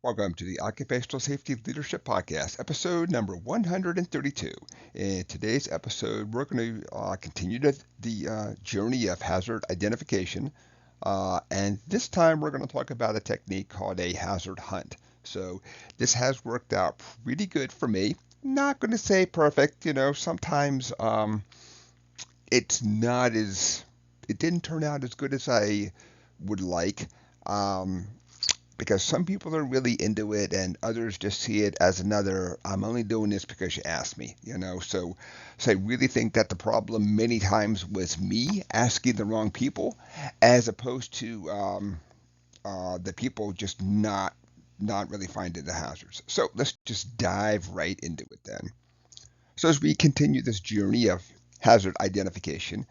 Welcome to the Occupational Safety Leadership Podcast, episode number 132. In today's episode, we're going to continue the journey of hazard identification. And this time, we're going to talk about a technique called a hazard hunt. So, this has worked out pretty good for me. Not going to say perfect, sometimes it's not as, it didn't turn out as good as I would like. Um, because some people are really into it and others just see it as another I'm only doing this because you asked me. So I really think that the problem many times was me asking the wrong people as opposed to the people just not really finding the hazards. So let's just dive right into it then. So as we continue this journey of hazard identification,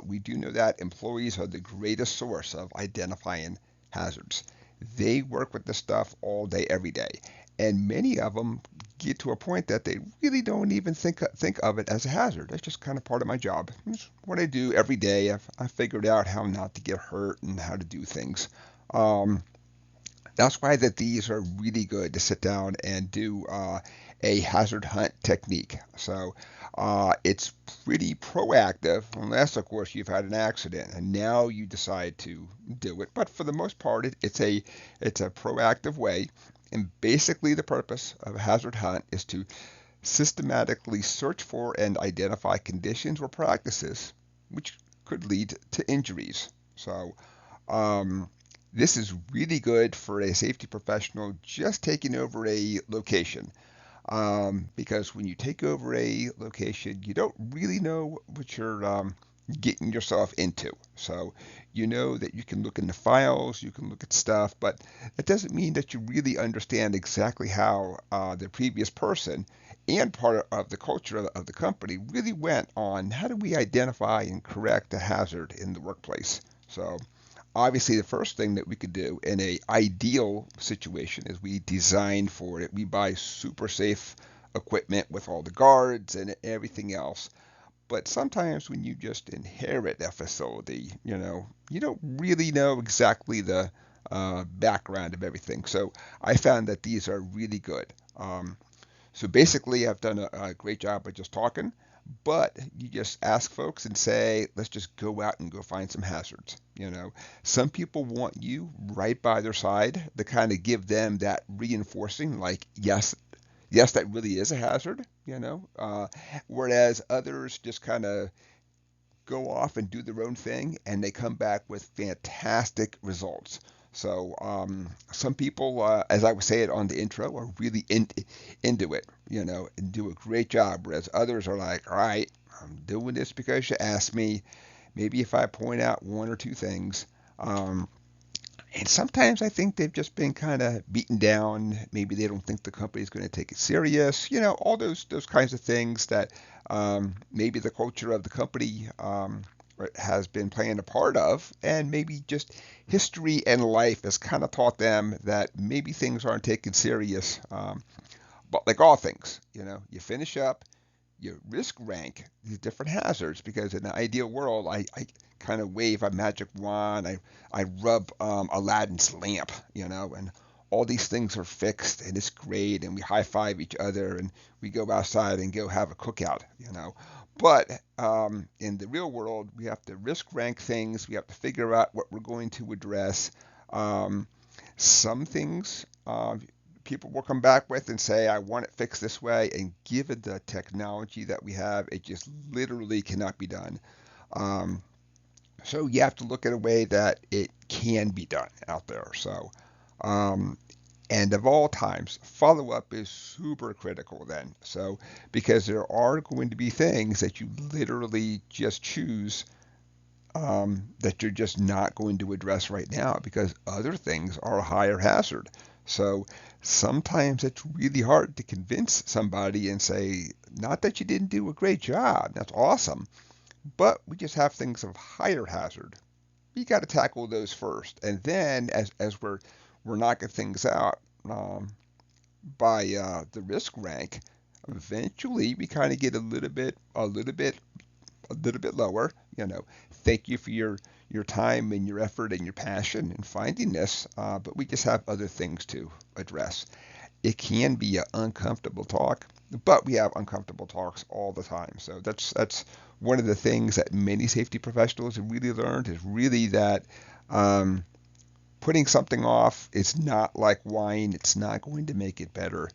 we do know that employees are the greatest source of identifying hazards. They work with this stuff all day, every day, and many of them get to a point that they really don't even think of it as a hazard. That's just kind of part of my job. It's what I do every day. I've figured out how not to get hurt and how to do things. Um, that's why that these are really good to sit down and do a hazard hunt technique. So it's pretty proactive, unless of course you've had an accident and now you decide to do it. But for the most part, it's a proactive way. And basically, the purpose of a hazard hunt is to systematically search for and identify conditions or practices which could lead to injuries. So um, this is really good for a safety professional just taking over a location. Because when you take over a location, you don't really know what you're getting yourself into. So you know that you can look in the files, you can look at stuff, but it doesn't mean that you really understand exactly how the previous person and part of the culture of the company really went on how do we identify and correct a hazard in the workplace. So obviously the first thing that we could do in a ideal situation is we design for it. We buy super safe equipment with all the guards and everything else. But sometimes when you just inherit a facility, you don't really know exactly the background of everything. So I found that these are really good. So basically, I've done a great job of just talking, but you just ask folks and say, let's just go out and go find some hazards. Some people want you right by their side to kind of give them that reinforcing, like, yes, yes, that really is a hazard. Whereas others just kind of go off and do their own thing and they come back with fantastic results. So some people, as I would say it on the intro, are really into it, and do a great job. Whereas others are like, all right, I'm doing this because you asked me. Maybe if I point out one or two things, um, and sometimes I think they've just been kind of beaten down. Maybe they don't think the company's going to take it serious. All those kinds of things that maybe the culture of the company has been playing a part of, and maybe just history and life has kind of taught them that maybe things aren't taken serious. But like all things, you finish up, you risk rank these different hazards because in the ideal world, I kind of wave a magic wand, I rub Aladdin's lamp, and all these things are fixed and it's great, and we high five each other and we go outside and go have a cookout. But in the real world, we have to risk rank things, we have to figure out what we're going to address. Um, some things people will come back with and say, I want it fixed this way. And given the technology that we have, it just literally cannot be done. Um, so you have to look at a way that it can be done out there. So, um, and of all times, follow up is super critical then. So, because there are going to be things that you literally just choose that you're just not going to address right now because other things are a higher hazard. So sometimes it's really hard to convince somebody and say, not that you didn't do a great job, that's awesome, but we just have things of higher hazard. You got to tackle those first, and then as we're knocking things out by the risk rank, eventually we kind of get a little bit lower. Thank you for your time and your effort and your passion in finding this, but we just have other things to address. It can be an uncomfortable talk, but we have uncomfortable talks all the time. So that's one of the things that many safety professionals have really learned is really that um, putting something off is not like wine. It's not going to make it better.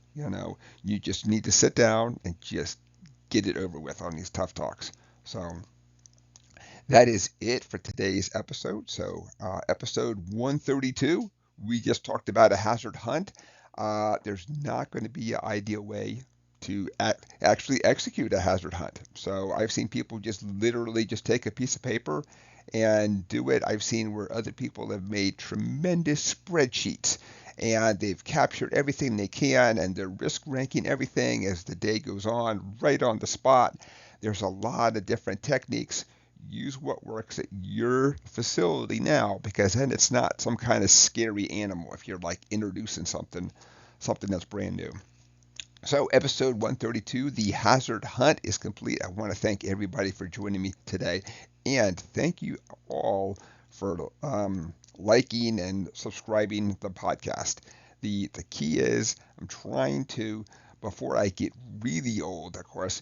You just need to sit down and just get it over with on these tough talks. So that is it for today's episode. So, episode 132, we just talked about a hazard hunt. There's not going to be an ideal way to actually execute a hazard hunt. So, I've seen people just literally just take a piece of paper and do it. I've seen where other people have made tremendous spreadsheets and they've captured everything they can and they're risk ranking everything as the day goes on right on the spot. There's a lot of different techniques. Use what works at your facility now, because then it's not some kind of scary animal if you're like introducing something that's brand new. So episode 132, the hazard hunt, is complete. I want to thank everybody for joining me today, and thank you all for liking and subscribing the podcast. The key is I'm trying to, before I get really old, of course,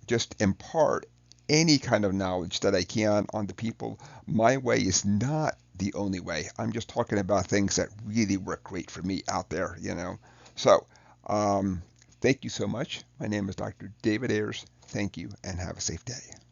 just impart any kind of knowledge that I can on the people. My way is not the only way. I'm just talking about things that really work great for me out there. So, thank you so much. My name is Dr. David Ayers. Thank you and have a safe day.